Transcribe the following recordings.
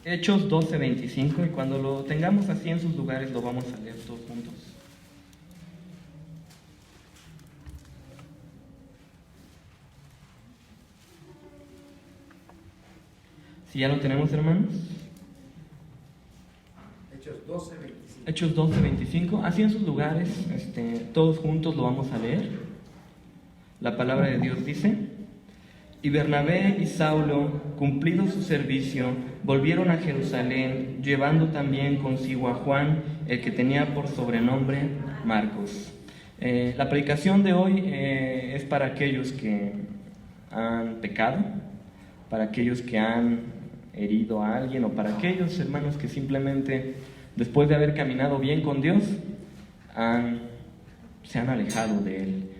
Hechos 12:25, y cuando lo tengamos así en sus lugares lo vamos a leer todos juntos. Si ya lo tenemos, hermanos. Hechos 12:25, así en sus lugares, todos juntos lo vamos a leer. La palabra de Dios dice: y Bernabé y Saulo, cumplido su servicio, volvieron a Jerusalén, llevando también consigo a Juan, el que tenía por sobrenombre Marcos. La predicación de hoy es para aquellos que han pecado, para aquellos que han herido a alguien, o para aquellos hermanos que simplemente, después de haber caminado bien con Dios, se han alejado de Él.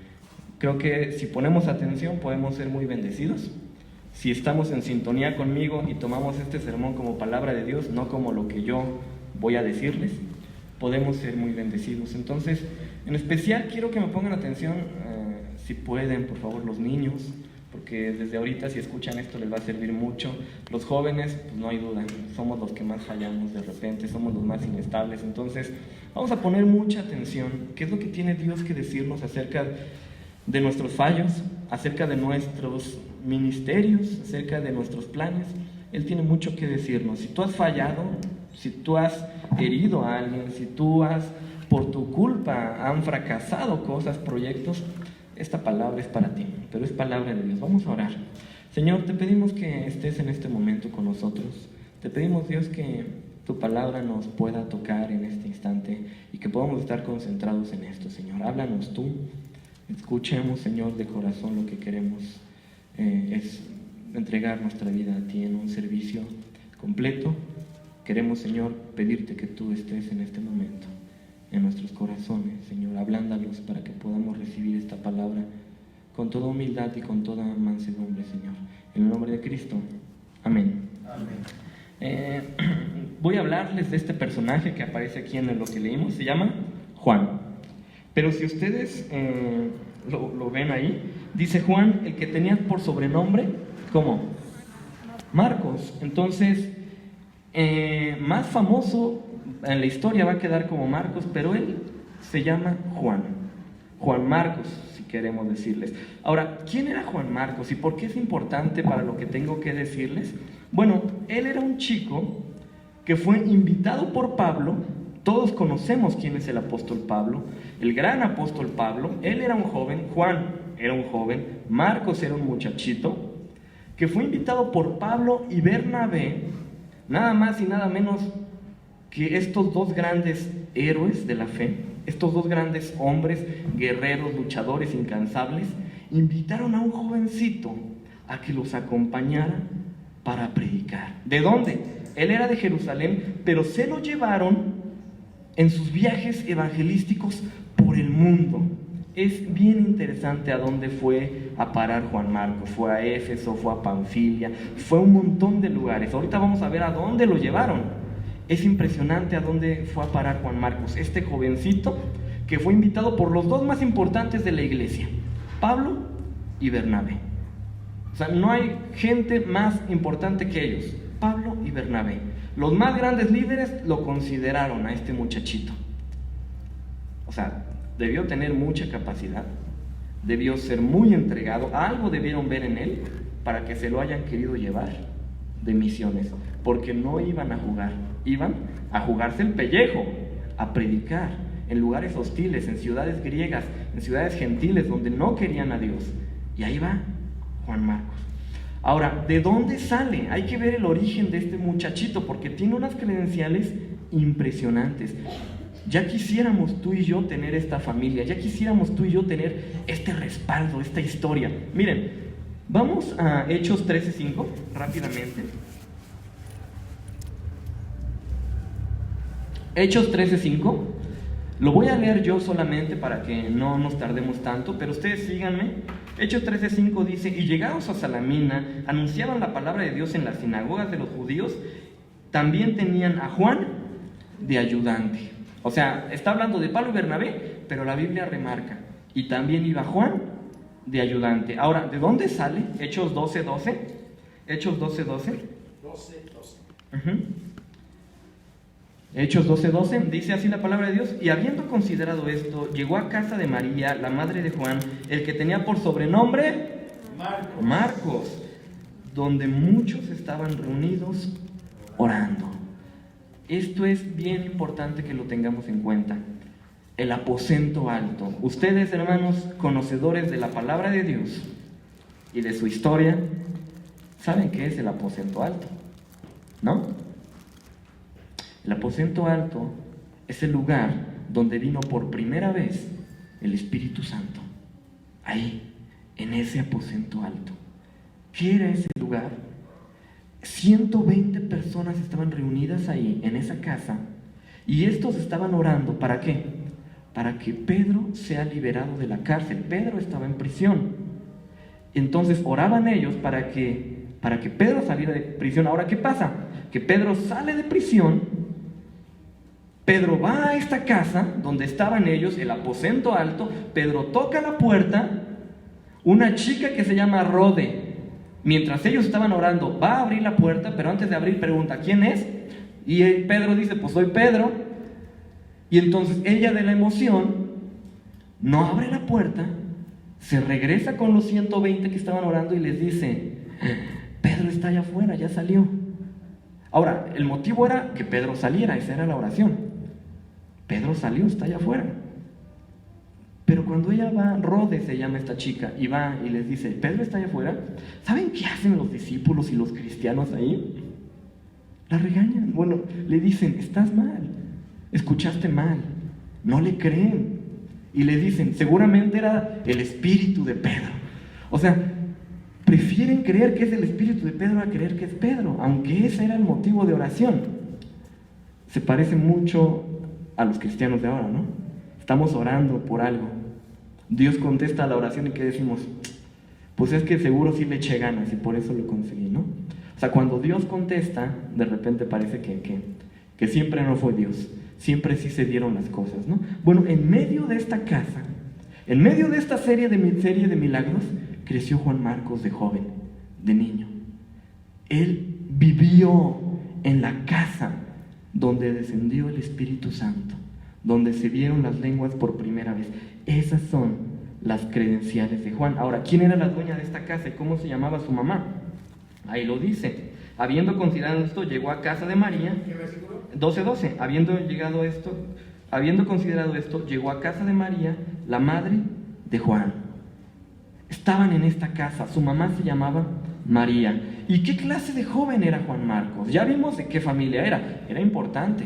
Creo que si ponemos atención podemos ser muy bendecidos. Si estamos en sintonía conmigo y tomamos este sermón como palabra de Dios, no como lo que yo voy a decirles, podemos ser muy bendecidos. Entonces, en especial quiero que me pongan atención, si pueden, por favor, los niños, porque desde ahorita, si escuchan esto, les va a servir mucho. Los jóvenes, pues no hay duda, somos los que más fallamos de repente, somos los más inestables. Entonces, vamos a poner mucha atención. ¿Qué es lo que tiene Dios que decirnos acerca de nuestros fallos, acerca de nuestros ministerios, acerca de nuestros planes? Él tiene mucho que decirnos. Si tú has fallado, si tú has herido a alguien, si tú por tu culpa han fracasado cosas, proyectos, esta palabra es para ti, pero es palabra de Dios. Vamos a orar. Señor, te pedimos que estés en este momento con nosotros. Te pedimos, Dios, que tu palabra nos pueda tocar en este instante y que podamos estar concentrados en esto, Señor. Háblanos tú. Escuchemos, Señor, de corazón. Lo que queremos es entregar nuestra vida a ti en un servicio completo. Queremos, Señor, pedirte que tú estés en este momento en nuestros corazones, Señor. Ablándalos para que podamos recibir esta palabra con toda humildad y con toda mansedumbre, Señor. En el nombre de Cristo. Amén. Amén. Voy a hablarles de este personaje que aparece aquí en lo que leímos. Se llama Juan. Pero si ustedes lo ven ahí, dice Juan, el que tenía por sobrenombre, ¿cómo? Marcos. Entonces, más famoso en la historia va a quedar como Marcos, pero él se llama Juan Marcos, si queremos decirles. Ahora, ¿quién era Juan Marcos y por qué es importante para lo que tengo que decirles? Bueno, él era un chico que fue invitado por Pablo. Todos conocemos quién es el apóstol Pablo, el gran apóstol Pablo. Él era un joven, Juan era un joven, Marcos era un muchachito, que fue invitado por Pablo y Bernabé, nada más y nada menos que estos dos grandes héroes de la fe, estos dos grandes hombres, guerreros, luchadores incansables, invitaron a un jovencito a que los acompañara para predicar. ¿De dónde? Él era de Jerusalén, pero se lo llevaron en sus viajes evangelísticos por el mundo. Es bien interesante a dónde fue a parar Juan Marcos. Fue a Éfeso, fue a Panfilia, fue a un montón de lugares. Ahorita vamos a ver a dónde lo llevaron. Es impresionante a dónde fue a parar Juan Marcos, este jovencito que fue invitado por los dos más importantes de la iglesia, Pablo y Bernabé. O sea, no hay gente más importante que ellos, Pablo y Bernabé. Los más grandes líderes lo consideraron a este muchachito. O sea, debió tener mucha capacidad, debió ser muy entregado, algo debieron ver en él para que se lo hayan querido llevar de misiones, porque no iban a jugar, iban a jugarse el pellejo, a predicar en lugares hostiles, en ciudades griegas, en ciudades gentiles donde no querían a Dios. Y ahí va Juan Marcos. Ahora, ¿de dónde sale? Hay que ver el origen de este muchachito, porque tiene unas credenciales impresionantes. Ya quisiéramos tú y yo tener esta familia, ya quisiéramos tú y yo tener este respaldo, esta historia. Miren, vamos a Hechos 13:5, rápidamente. Hechos 13:5, lo voy a leer yo solamente para que no nos tardemos tanto, pero ustedes síganme. Hechos 13:5 dice: y llegados a Salamina, anunciaban la palabra de Dios en las sinagogas de los judíos. También tenían a Juan de ayudante. O sea, está hablando de Pablo y Bernabé, pero la Biblia remarca: y también iba Juan de ayudante. Ahora, ¿de dónde sale Hechos 12:12? Hechos 12:12. Uh-huh. Hechos 12:12, dice así la palabra de Dios: y habiendo considerado esto, llegó a casa de María, la madre de Juan, el que tenía por sobrenombre Marcos, donde muchos estaban reunidos orando. Esto es bien importante que lo tengamos en cuenta. El aposento alto. Ustedes, hermanos, conocedores de la palabra de Dios y de su historia, ¿saben qué es el aposento alto? ¿No? El aposento alto es el lugar donde vino por primera vez el Espíritu Santo. Ahí, en ese aposento alto. ¿Qué era ese lugar? 120 personas estaban reunidas ahí, en esa casa, y estos estaban orando. ¿Para qué? Para que Pedro sea liberado de la cárcel. Pedro estaba en prisión. Entonces oraban ellos para que Pedro saliera de prisión. Ahora, ¿qué pasa? Que Pedro sale de prisión. Pedro va a esta casa donde estaban ellos, el aposento alto. Pedro toca la puerta. Una chica que se llama Rode, mientras ellos estaban orando, va a abrir la puerta, pero antes de abrir pregunta: ¿quién es? Y Pedro dice: pues soy Pedro. Y entonces ella, de la emoción, no abre la puerta, se regresa con los 120 que estaban orando y les dice: Pedro está allá afuera, ya salió. Ahora, el motivo era que Pedro saliera, esa era la oración. Pedro salió, está allá afuera. Pero cuando ella va, Rode se llama esta chica, y va y les dice: Pedro está allá afuera. ¿Saben qué hacen los discípulos y los cristianos ahí? La regañan. Bueno, le dicen: estás mal, escuchaste mal, no le creen. Y le dicen: seguramente era el espíritu de Pedro. O sea, prefieren creer que es el espíritu de Pedro a creer que es Pedro, aunque ese era el motivo de oración. Se parece mucho a los cristianos de ahora, ¿no? Estamos orando por algo. Dios contesta a la oración y ¿qué decimos? Pues es que seguro sí le eché ganas y por eso lo conseguí, ¿no? O sea, cuando Dios contesta, de repente parece que siempre no fue Dios. Siempre sí se dieron las cosas, ¿no? Bueno, en medio de esta casa, en medio de esta serie de milagros, creció Juan Marcos de joven, de niño. Él vivió en la casa donde descendió el Espíritu Santo, donde se vieron las lenguas por primera vez. Esas son las credenciales de Juan. Ahora, ¿quién era la dueña de esta casa y cómo se llamaba su mamá? Ahí lo dice: habiendo considerado esto, llegó a casa de María. ¿Qué versículo? 12:12. Habiendo considerado esto, llegó a casa de María, la madre de Juan. Estaban en esta casa. Su mamá se llamaba María. ¿Y qué clase de joven era Juan Marcos? Ya vimos de qué familia era. Era importante.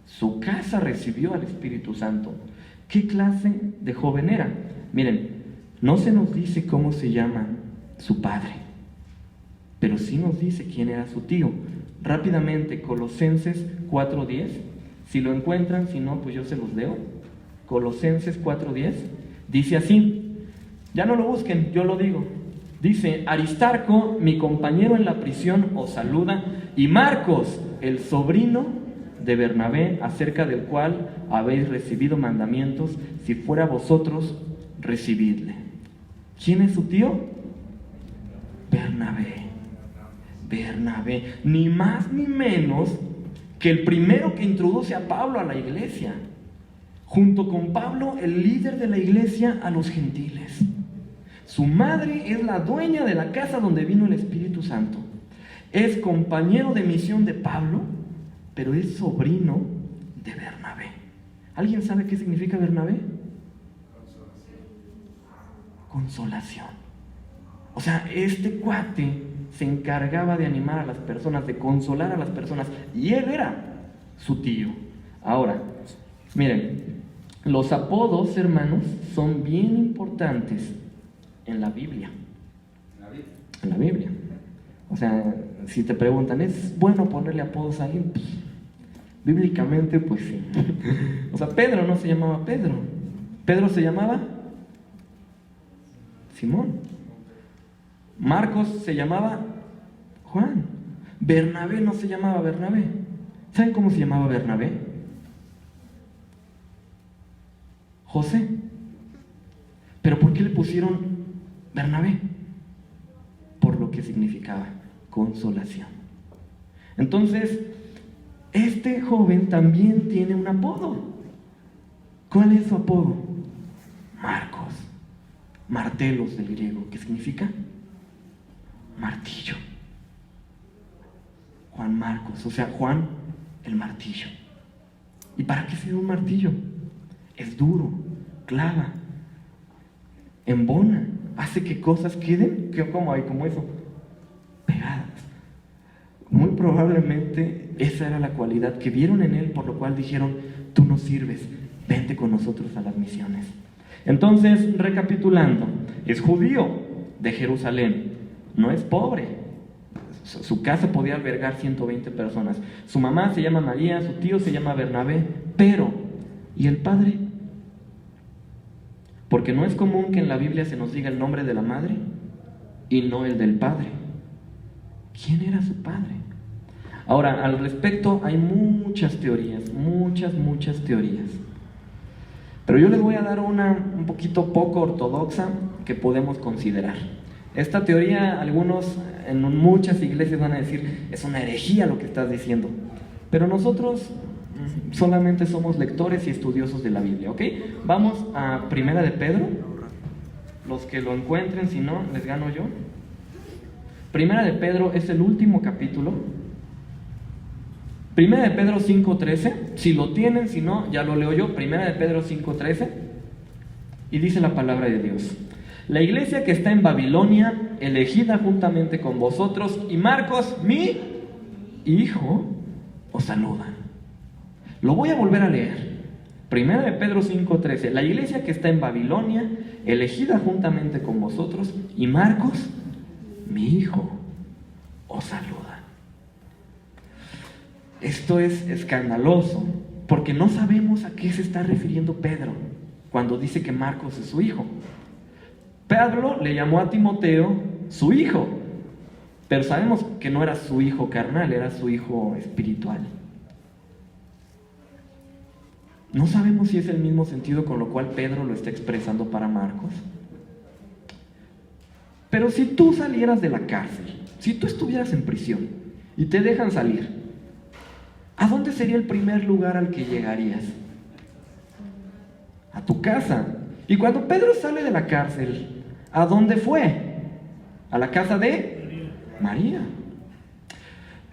Su casa recibió al Espíritu Santo. ¿Qué clase de joven era? Miren, no se nos dice cómo se llama su padre, pero sí nos dice quién era su tío. Rápidamente, Colosenses 4:10. Si lo encuentran, si no, pues yo se los leo. Colosenses 4:10 dice así. Ya no lo busquen, yo lo digo. Dice: Aristarco, mi compañero en la prisión, os saluda, y Marcos, el sobrino de Bernabé, acerca del cual habéis recibido mandamientos, si fuera vosotros, recibidle. ¿Quién es su tío? Bernabé. Bernabé, ni más ni menos que el primero que introduce a Pablo a la iglesia. Junto con Pablo, el líder de la iglesia a los gentiles. Su madre es la dueña de la casa donde vino el Espíritu Santo. Es compañero de misión de Pablo, pero es sobrino de Bernabé. ¿Alguien sabe qué significa Bernabé? Consolación. O sea, este cuate se encargaba de animar a las personas, de consolar a las personas, y él era su tío. Ahora, miren, los apodos, hermanos, son bien importantes en la Biblia. En la Biblia. O sea, si te preguntan, ¿es bueno ponerle apodos a alguien? Pues, bíblicamente, pues sí. O sea, Pedro no se llamaba Pedro. Pedro se llamaba Simón. Marcos se llamaba Juan. Bernabé no se llamaba Bernabé. ¿Saben cómo se llamaba Bernabé? José. ¿Pero por qué le pusieron Bernabé? Por lo que significaba consolación. Entonces, este joven también tiene un apodo. ¿Cuál es su apodo? Marcos. Martelos del griego. ¿Qué significa? Martillo. Juan Marcos, o sea, Juan el martillo. ¿Y para qué sirve un martillo? Es duro, clava, embona, hace que cosas queden, como eso, pegadas. Muy probablemente esa era la cualidad que vieron en él, por lo cual dijeron: tú nos sirves, vente con nosotros a las misiones. Entonces, recapitulando, es judío de Jerusalén, no es pobre. Su casa podía albergar 120 personas. Su mamá se llama María, su tío se llama Bernabé, pero ¿y el padre? Porque no es común que en la Biblia se nos diga el nombre de la madre y no el del padre. ¿Quién era su padre? Ahora, al respecto hay muchas teorías, muchas teorías. Pero yo les voy a dar una un poquito poco ortodoxa que podemos considerar. Esta teoría, algunos en muchas iglesias van a decir: es una herejía lo que estás diciendo. Pero nosotros solamente somos lectores y estudiosos de la Biblia, ¿ok? Vamos a Primera de Pedro. Los que lo encuentren, si no, les gano yo. Primera de Pedro es el último capítulo. Primera de Pedro 5:13. Si lo tienen, si no, ya lo leo yo. Primera de Pedro 5:13. Y dice la palabra de Dios: la iglesia que está en Babilonia, elegida juntamente con vosotros, y Marcos, mi hijo, os saludan. Lo voy a volver a leer. Primera de Pedro 5:13. La iglesia que está en Babilonia, elegida juntamente con vosotros, y Marcos, mi hijo, os saluda. Esto es escandaloso, porque no sabemos a qué se está refiriendo Pedro cuando dice que Marcos es su hijo. Pedro le llamó a Timoteo su hijo, pero sabemos que no era su hijo carnal, era su hijo espiritual. No sabemos si es el mismo sentido con lo cual Pedro lo está expresando para Marcos. Pero si tú salieras de la cárcel, si tú estuvieras en prisión y te dejan salir, ¿a dónde sería el primer lugar al que llegarías? A tu casa. Y cuando Pedro sale de la cárcel, ¿a dónde fue? A la casa de María.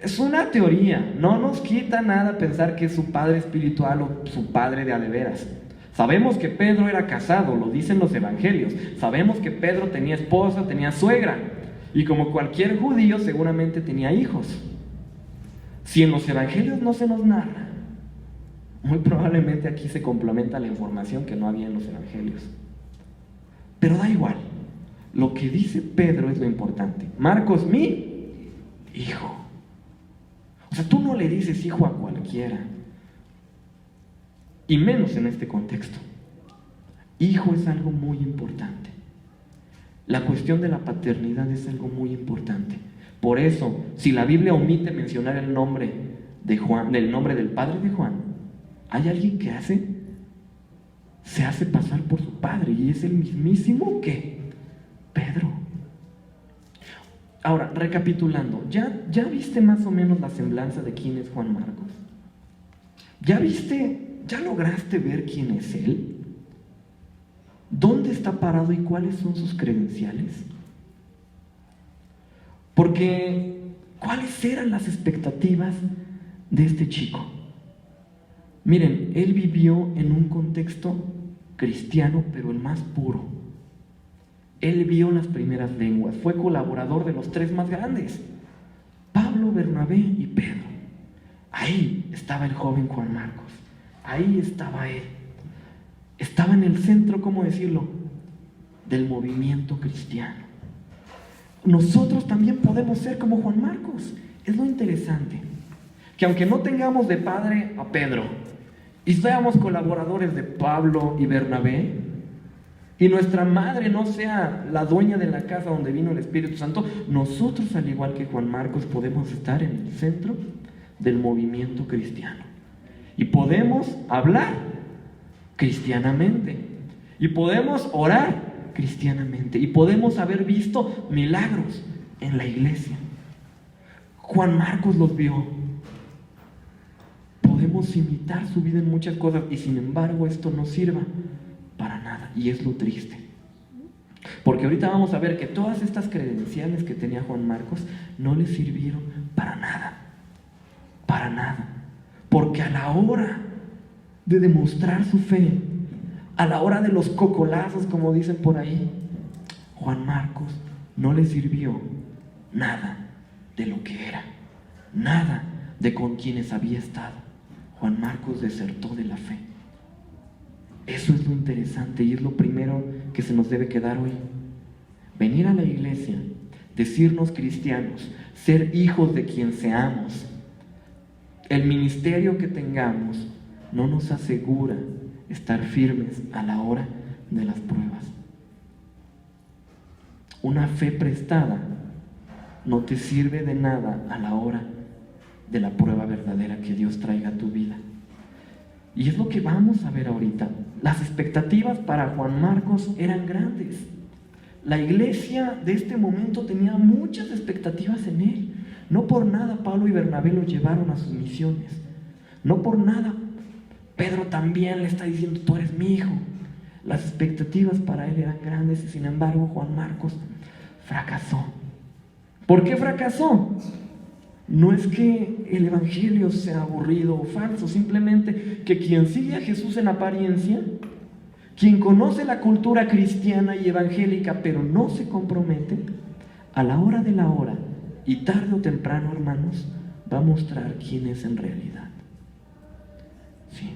Es una teoría, no nos quita nada pensar que es su padre espiritual o su padre de a de veras. Sabemos que Pedro era casado, lo dicen los evangelios. Sabemos que Pedro tenía esposa, tenía suegra, y como cualquier judío seguramente tenía hijos. Si en los evangelios no se nos narra, muy probablemente aquí se complementa la información que no había en los evangelios. Pero da igual, lo que dice Pedro es lo importante. Marcos, mi hijo. O sea, tú no le dices hijo a cualquiera, y menos en este contexto. Hijo es algo muy importante. La cuestión de la paternidad es algo muy importante. Por eso, si la Biblia omite mencionar el nombre de Juan, el nombre del padre de Juan, hay alguien que se hace pasar por su padre, y es el mismísimo que Pedro. Ahora, recapitulando, ¿ya viste más o menos la semblanza de quién es Juan Marcos? ¿Ya lograste ver quién es él? ¿Dónde está parado y cuáles son sus credenciales? Porque, ¿cuáles eran las expectativas de este chico? Miren, él vivió en un contexto cristiano, pero el más puro. Él vio las primeras lenguas, fue colaborador de los 3 más grandes: Pablo, Bernabé y Pedro. Ahí estaba el joven Juan Marcos, ahí estaba él. Estaba en el centro, ¿cómo decirlo?, del movimiento cristiano. Nosotros también podemos ser como Juan Marcos. Es lo interesante, que aunque no tengamos de padre a Pedro y seamos colaboradores de Pablo y Bernabé, y nuestra madre no sea la dueña de la casa donde vino el Espíritu Santo, nosotros, al igual que Juan Marcos, podemos estar en el centro del movimiento cristiano. Y podemos hablar cristianamente, y podemos orar cristianamente, y podemos haber visto milagros en la iglesia. Juan Marcos los vio. Podemos imitar su vida en muchas cosas y sin embargo esto no sirva para nada, y es lo triste. Porque ahorita vamos a ver que todas estas credenciales que tenía Juan Marcos no le sirvieron para nada. Para nada. Porque a la hora de demostrar su fe, a la hora de los cocolazos, como dicen por ahí, Juan Marcos no le sirvió nada de lo que era, nada de con quienes había estado. Juan Marcos desertó de la fe. Eso es lo interesante y es lo primero que se nos debe quedar hoy. Venir a la iglesia, decirnos cristianos, ser hijos de quien seamos, el ministerio que tengamos, no nos asegura estar firmes a la hora de las pruebas. Una fe prestada no te sirve de nada a la hora de la prueba verdadera que Dios traiga a tu vida. Y es lo que vamos a ver ahorita. Las expectativas para Juan Marcos eran grandes. La iglesia de este momento tenía muchas expectativas en él. No por nada Pablo y Bernabé lo llevaron a sus misiones. No por nada Pedro también le está diciendo: tú eres mi hijo. Las expectativas para él eran grandes y sin embargo Juan Marcos fracasó. ¿Por qué fracasó? No es que el evangelio sea aburrido o falso, simplemente que quien sigue a Jesús en apariencia, quien conoce la cultura cristiana y evangélica pero no se compromete, a la hora de la hora y tarde o temprano, hermanos, va a mostrar quién es en realidad. Sí,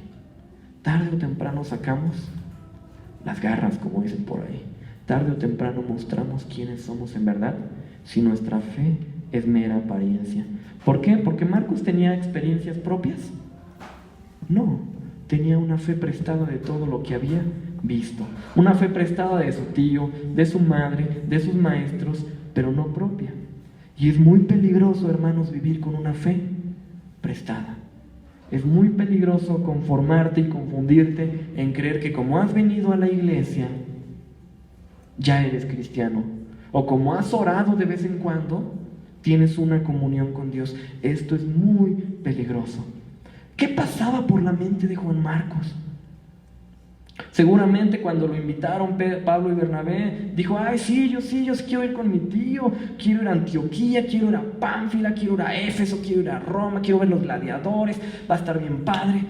tarde o temprano sacamos las garras, como dicen por ahí. Tarde o temprano mostramos quiénes somos en verdad, si nuestra fe es mera apariencia. ¿Por qué? ¿Porque Marcos tenía experiencias propias? No, tenía una fe prestada de todo lo que había visto. Una fe prestada de su tío, de su madre, de sus maestros, pero no propia. Y es muy peligroso, hermanos, vivir con una fe prestada. Es muy peligroso conformarte y confundirte en creer que como has venido a la iglesia, ya eres cristiano. O como has orado de vez en cuando, tienes una comunión con Dios. Esto es muy peligroso. ¿Qué pasaba por la mente de Juan Marcos? Seguramente cuando lo invitaron Pablo y Bernabé, dijo: ay, sí, yo quiero ir con mi tío, quiero ir a Antioquía, quiero ir a Pánfila, quiero ir a Éfeso, quiero ir a Roma, quiero ver los gladiadores, va a estar bien padre.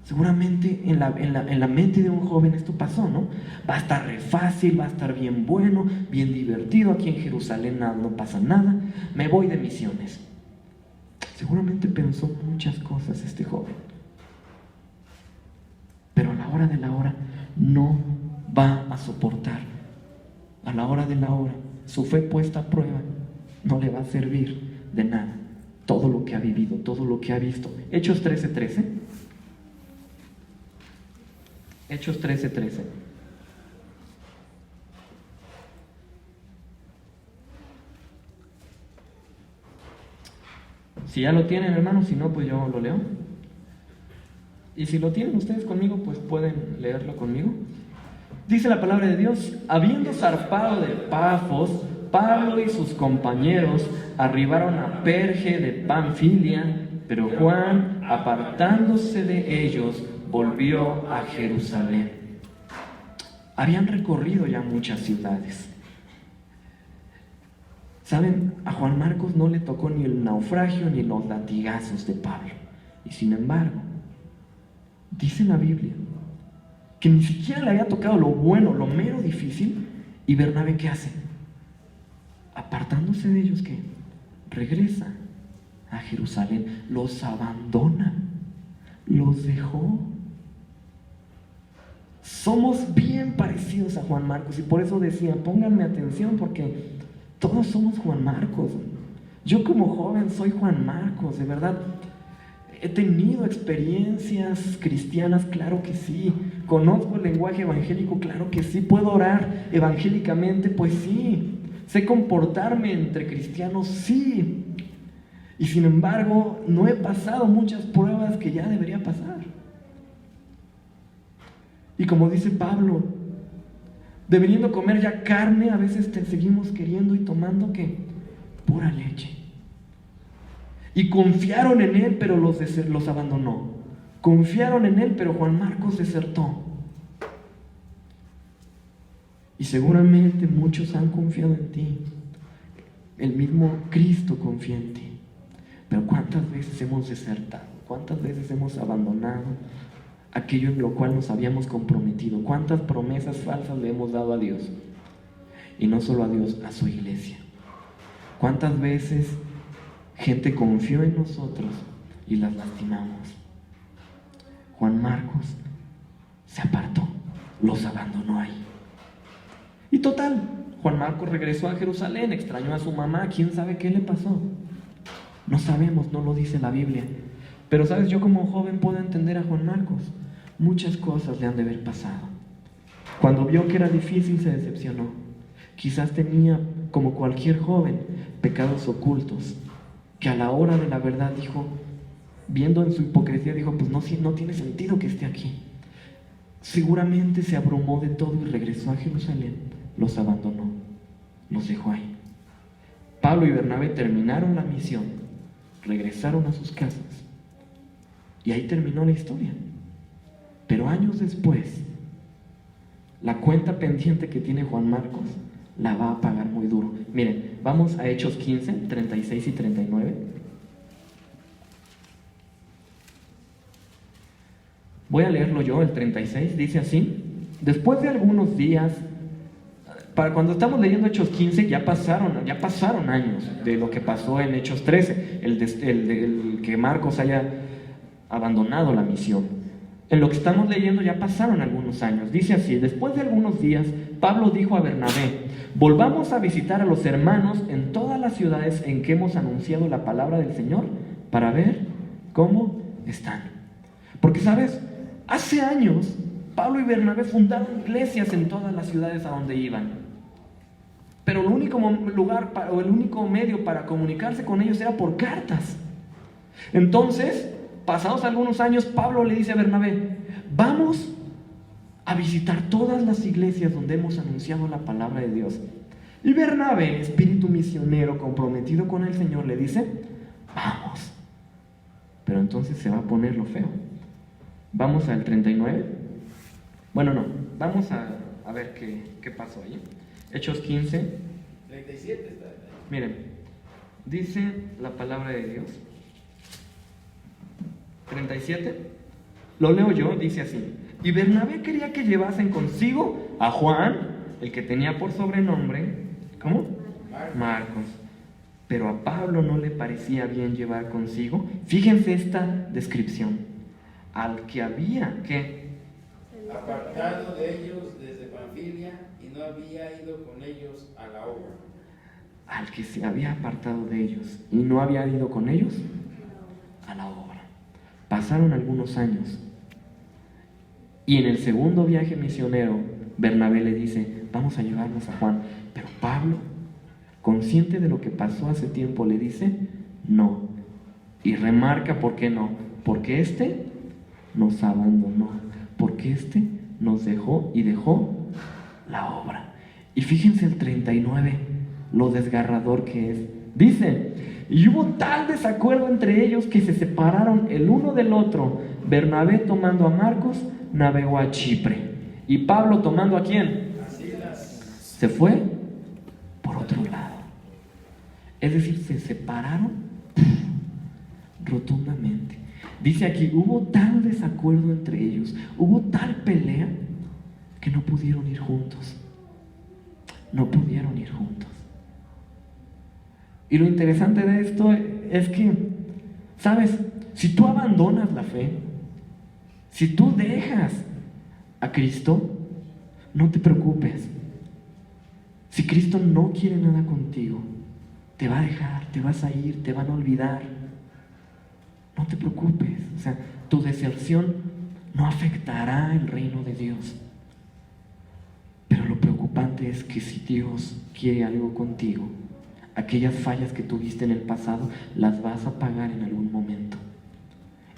Seguramente en la mente de un joven esto pasó, ¿no? Va a estar re fácil, va a estar bien bueno, bien divertido, aquí en Jerusalén no pasa nada, me voy de misiones. Seguramente pensó muchas cosas este joven. Pero a la hora de la hora no va a soportar. A la hora de la hora, su fe puesta a prueba no le va a servir de nada. Todo lo que ha vivido, todo lo que ha visto. Hechos 13:13. Hechos 13:13. Si ya lo tienen, hermanos, si no, pues yo lo leo. Y si lo tienen ustedes conmigo, pues pueden leerlo conmigo. Dice la palabra de Dios: habiendo zarpado de Pafos, Pablo y sus compañeros arribaron a Perge de Panfilia, pero Juan, apartándose de ellos, volvió a Jerusalén. Habían recorrido ya muchas ciudades. ¿Saben? A Juan Marcos no le tocó ni el naufragio ni los latigazos de Pablo. Y sin embargo, dice la Biblia que ni siquiera le había tocado lo bueno, lo mero difícil. ¿Y Bernabé qué hace? Apartándose de ellos, ¿qué? Regresa a Jerusalén. Los abandona, los dejó. Somos bien parecidos a Juan Marcos y por eso decía: pónganme atención, porque todos somos Juan Marcos. Yo como joven soy Juan Marcos, de verdad. He tenido experiencias cristianas, claro que sí. Conozco el lenguaje evangélico, claro que sí. Puedo orar evangélicamente, pues sí. Sé comportarme entre cristianos, sí. Y sin embargo, no he pasado muchas pruebas que ya debería pasar. Y como dice Pablo, debiendo comer ya carne, a veces seguimos queriendo y tomando ¿qué? Pura leche. Y confiaron en él, pero los abandonó. Confiaron en él, pero Juan Marcos desertó. Y seguramente muchos han confiado en ti. El mismo Cristo confía en ti. Pero ¿cuántas veces hemos desertado? ¿Cuántas veces hemos abandonado aquello en lo cual nos habíamos comprometido? ¿Cuántas promesas falsas le hemos dado a Dios? Y no solo a Dios, a su iglesia. ¿Cuántas veces gente confió en nosotros y las lastimamos? Juan Marcos se apartó, los abandonó ahí. Y total, Juan Marcos regresó a Jerusalén, extrañó a su mamá, quién sabe qué le pasó. No sabemos, no lo dice la Biblia. Pero sabes, yo como joven puedo entender a Juan Marcos. Muchas cosas le han de haber pasado. Cuando vio que era difícil se decepcionó. Quizás tenía, como cualquier joven, pecados ocultos, que a la hora de la verdad dijo, viendo en su hipocresía, dijo, pues no tiene sentido que esté aquí. Seguramente se abrumó de todo y regresó a Jerusalén, los abandonó, los dejó ahí. Pablo y Bernabé terminaron la misión, regresaron a sus casas y ahí terminó la historia. Pero años después, la cuenta pendiente que tiene Juan Marcos la va a pagar muy duro. Miren, vamos a Hechos 15, 36 y 39. Voy a leerlo yo, el 36, dice así: después de algunos días, para cuando estamos leyendo Hechos 15, ya pasaron años de lo que pasó en Hechos 13, el que Marcos haya abandonado la misión. En lo que estamos leyendo ya pasaron algunos años. Dice así: después de algunos días, Pablo dijo a Bernabé, volvamos a visitar a los hermanos en todas las ciudades en que hemos anunciado la palabra del Señor para ver cómo están. Porque, ¿sabes? Hace años, Pablo y Bernabé fundaron iglesias en todas las ciudades a donde iban. Pero el único lugar o el único medio para comunicarse con ellos era por cartas. Entonces, pasados algunos años, Pablo le dice a Bernabé, vamos a visitar todas las iglesias donde hemos anunciado la palabra de Dios. Y Bernabé, espíritu misionero comprometido con el Señor, le dice, vamos. Pero entonces se va a poner lo feo. Vamos al 39. Bueno, no, vamos a ver qué pasó ahí. Hechos 15. 37 está. Miren, dice la palabra de Dios. 37. Lo leo yo, dice así. Y Bernabé quería que llevasen consigo a Juan, el que tenía por sobrenombre, ¿cómo? Marcos. Pero a Pablo no le parecía bien llevar consigo. Fíjense esta descripción. Al que había, ¿qué? Apartado de ellos desde Panfilia y no había ido con ellos a la obra. Al que se había apartado de ellos y no había ido con ellos a la obra. Pasaron algunos años y en el segundo viaje misionero Bernabé le dice, vamos a llevarnos a Juan. Pero Pablo, consciente de lo que pasó hace tiempo, le dice, no. Y remarca por qué no. Porque nos abandonó, porque nos dejó y dejó la obra. Y fíjense el 39, lo desgarrador que es. Dice, y hubo tal desacuerdo entre ellos que se separaron el uno del otro. Bernabé, tomando a Marcos, navegó a Chipre. Y Pablo, tomando ¿a quién? Se fue por otro lado. Es decir, se separaron rotundamente. Dice aquí, hubo tal desacuerdo entre ellos, hubo tal pelea que no pudieron ir juntos. No pudieron ir juntos. Y lo interesante de esto es que, ¿sabes? Si tú abandonas la fe, si tú dejas a Cristo, no te preocupes. Si Cristo no quiere nada contigo, te va a dejar, te vas a ir, te van a olvidar. No te preocupes, o sea, tu deserción no afectará el reino de Dios. Pero lo preocupante es que si Dios quiere algo contigo, aquellas fallas que tuviste en el pasado las vas a pagar en algún momento.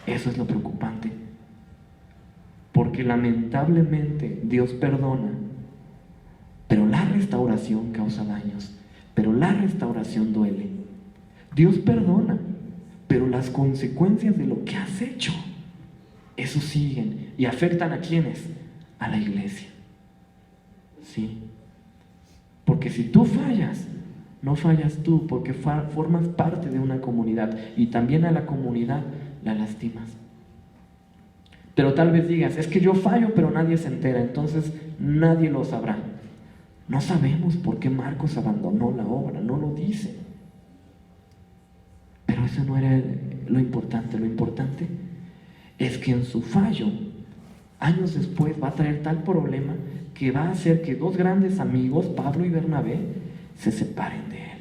Eso es lo preocupante. Porque lamentablemente Dios perdona, pero la restauración causa daños, pero la restauración duele. Dios perdona, pero las consecuencias de lo que has hecho, eso siguen y afectan ¿a quiénes? A la iglesia. Sí. Porque si tú fallas, no fallas tú, porque formas parte de una comunidad y también a la comunidad la lastimas. Pero tal vez digas, es que yo fallo pero nadie se entera, entonces nadie lo sabrá. No sabemos por qué Marcos abandonó la obra, no lo dice. Pero eso no era lo importante es que en su fallo, años después, va a traer tal problema que va a hacer que dos grandes amigos, Pablo y Bernabé, se separen de él.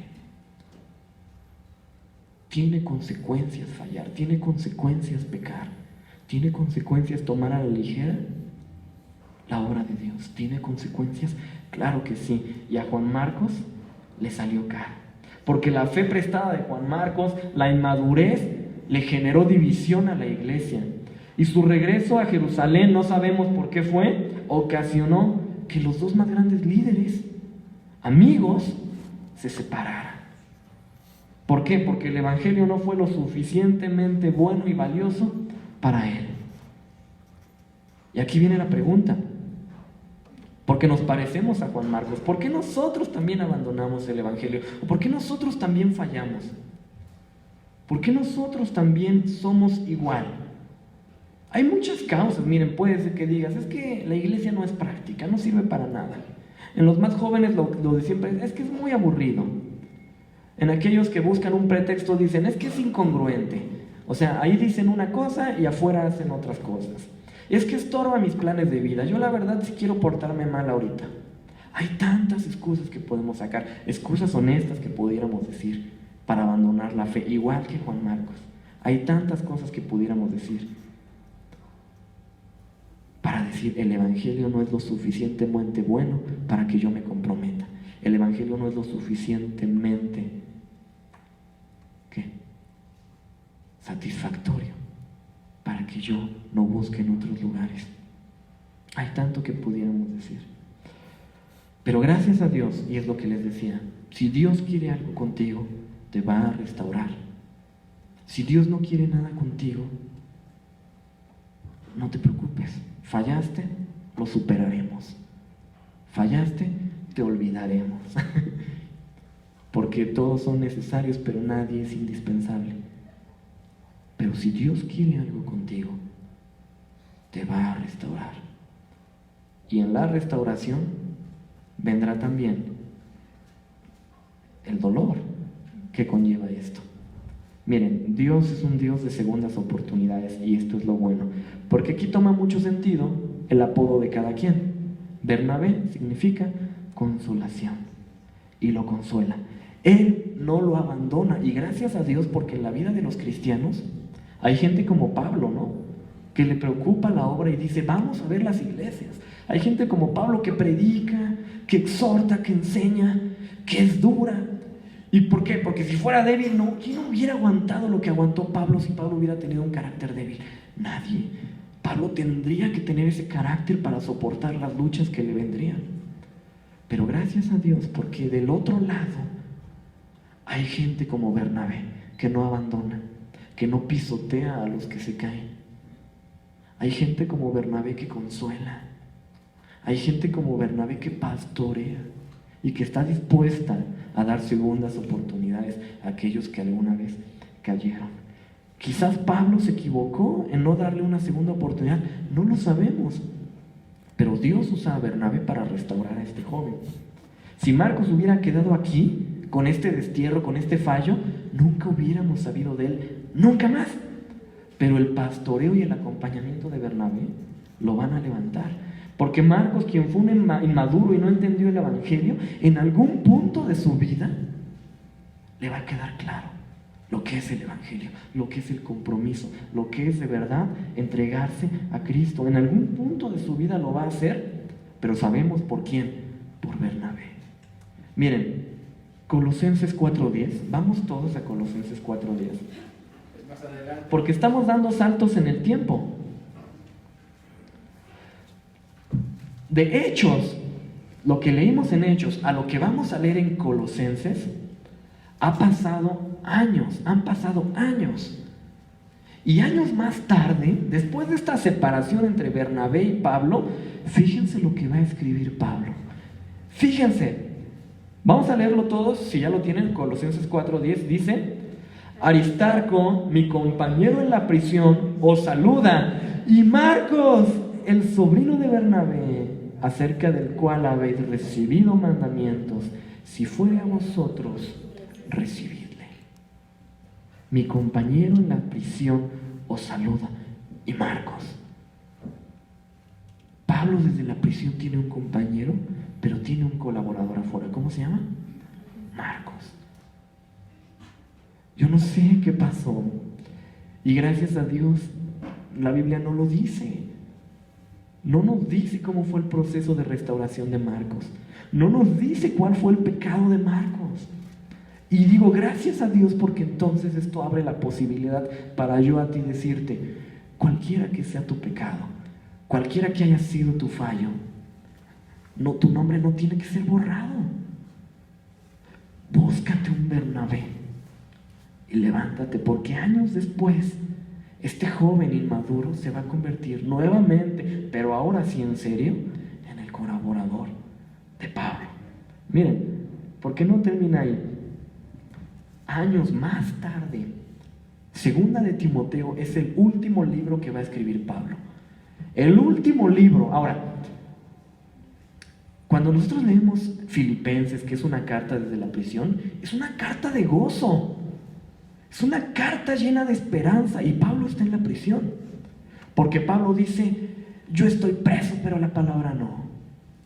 Tiene consecuencias fallar, tiene consecuencias pecar, tiene consecuencias tomar a la ligera la obra de Dios, tiene consecuencias, claro que sí. Y a Juan Marcos le salió caro, porque la fe prestada de Juan Marcos, la inmadurez, le generó división a la iglesia. Y su regreso a Jerusalén, no sabemos por qué fue, ocasionó que los dos más grandes líderes, amigos, se separaran. ¿Por qué? Porque el evangelio no fue lo suficientemente bueno y valioso para él. Y aquí viene la pregunta. Porque nos parecemos a Juan Marcos, ¿por qué nosotros también abandonamos el evangelio? ¿O por qué nosotros también fallamos? ¿Por qué nosotros también somos igual? Hay muchas causas. Miren, puede ser que digas, es que la iglesia no es práctica, no sirve para nada. En los más jóvenes lo de siempre es que es muy aburrido. En aquellos que buscan un pretexto dicen, es que es incongruente. O sea, ahí dicen una cosa y afuera hacen otras cosas. Es que estorba mis planes de vida. Yo la verdad sí quiero portarme mal ahorita. Hay tantas excusas que podemos sacar, excusas honestas que pudiéramos decir para abandonar la fe, igual que Juan Marcos. Hay tantas cosas que pudiéramos decir para decir, el evangelio no es lo suficientemente bueno para que yo me comprometa. El evangelio no es lo suficientemente satisfactorio para que yo no busque en otros lugares. Hay tanto que pudiéramos decir. Pero gracias a Dios, y es lo que les decía, si Dios quiere algo contigo, te va a restaurar. Si Dios no quiere nada contigo, no te preocupes. Fallaste, lo superaremos. Fallaste, te olvidaremos. Porque todos son necesarios, pero nadie es indispensable. Pero si Dios quiere algo contigo, te va a restaurar. Y en la restauración vendrá también el dolor que conlleva esto. Miren, Dios es un Dios de segundas oportunidades, y esto es lo bueno, porque aquí toma mucho sentido el apodo de cada quien. Bernabé significa consolación, y lo consuela. Él no lo abandona, y gracias a Dios, porque en la vida de los cristianos hay gente como Pablo, ¿no?, que le preocupa la obra y dice, vamos a ver las iglesias. Hay gente como Pablo que predica, que exhorta, que enseña, que es dura. ¿Y por qué? Porque si fuera débil, ¿quién hubiera aguantado lo que aguantó Pablo si Pablo hubiera tenido un carácter débil? Nadie. Pablo tendría que tener ese carácter para soportar las luchas que le vendrían. Pero gracias a Dios, porque del otro lado hay gente como Bernabé, que no abandona, que no pisotea a los que se caen. Hay gente como Bernabé que consuela. Hay gente como Bernabé que pastorea y que está dispuesta a dar segundas oportunidades a aquellos que alguna vez cayeron. Quizás Pablo se equivocó en no darle una segunda oportunidad, no lo sabemos, pero Dios usa a Bernabé para restaurar a este joven. Si Marcos hubiera quedado aquí con este destierro, con este fallo, nunca hubiéramos sabido de él, nunca más. Pero el pastoreo y el acompañamiento de Bernabé lo van a levantar. Porque Marcos, quien fue un inmaduro y no entendió el evangelio, en algún punto de su vida le va a quedar claro lo que es el evangelio, lo que es el compromiso, lo que es de verdad entregarse a Cristo. En algún punto de su vida lo va a hacer, pero sabemos por quién, por Bernabé. Miren, Colosenses 4:10, vamos todos a Colosenses 4:10. Porque estamos dando saltos en el tiempo. De Hechos, lo que leímos en Hechos, a lo que vamos a leer en Colosenses, ha pasado años, han pasado años. Y años más tarde, después de esta separación entre Bernabé y Pablo, fíjense lo que va a escribir Pablo. Fíjense, vamos a leerlo todos, si ya lo tienen, Colosenses 4:10 dice: Aristarco, mi compañero en la prisión, os saluda, y Marcos, el sobrino de Bernabé, acerca del cual habéis recibido mandamientos, si fuere a vosotros, recibidle. Mi compañero en la prisión os saluda, y Marcos. Pablo desde la prisión tiene un compañero, pero tiene un colaborador afuera. ¿Cómo se llama? Marcos. Yo no sé qué pasó, y gracias a Dios la Biblia no lo dice. No nos dice cómo fue el proceso de restauración de Marcos. No nos dice cuál fue el pecado de Marcos. Y digo, gracias a Dios, porque entonces esto abre la posibilidad para yo a ti decirte, cualquiera que sea tu pecado, cualquiera que haya sido tu fallo, no, tu nombre no tiene que ser borrado. Búscate un Bernabé y levántate, porque años después este joven inmaduro se va a convertir nuevamente, pero ahora sí en serio, en el colaborador de Pablo. Miren, ¿por qué no termina ahí? Años más tarde, Segunda de Timoteo es el último libro que va a escribir Pablo. El último libro. Ahora, cuando nosotros leemos Filipenses, que es una carta desde la prisión, es una carta de gozo. Es una carta llena de esperanza, y Pablo está en la prisión. Porque Pablo dice, yo estoy preso, pero la palabra no.